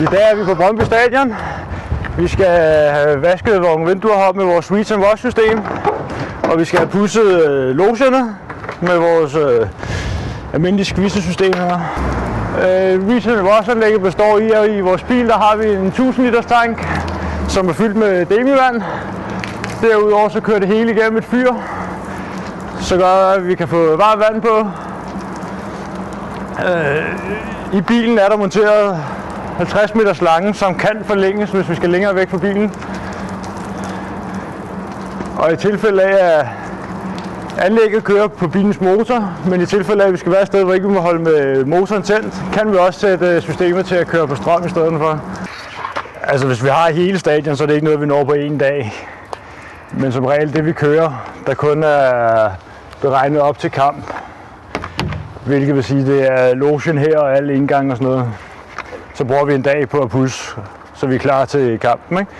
I dag er vi på Brøndby Stadion. Vi skal have vasket vores vinduer op med vores Reach and Wash system. Og vi skal have pudset logerne med vores almindelige skvisesystem her. Reach and Wash anlægget består i, at i vores bil der har vi en 1000 liters tank, som er fyldt med demivand. Derudover så kører det hele igennem et fyr, så gør at vi kan få varmt vand på. I bilen er der monteret 50 meter slange, som kan forlænges, hvis vi skal længere væk fra bilen. Og i tilfælde af, at anlægget kører på bilens motor, men i tilfælde af, at vi skal være et sted, hvor ikke vi må holde med motoren tændt, kan vi også sætte systemet til at køre på strøm i stedet for. Altså hvis vi har hele stadion, så er det ikke noget, vi når på en dag. Men som regel det vi kører, der kun er beregnet op til kamp, hvilket vil sige, det er logen her og alle indgange og sådan noget. Så bruger vi en dag på at pudse, så vi er klar til kampen, ikke?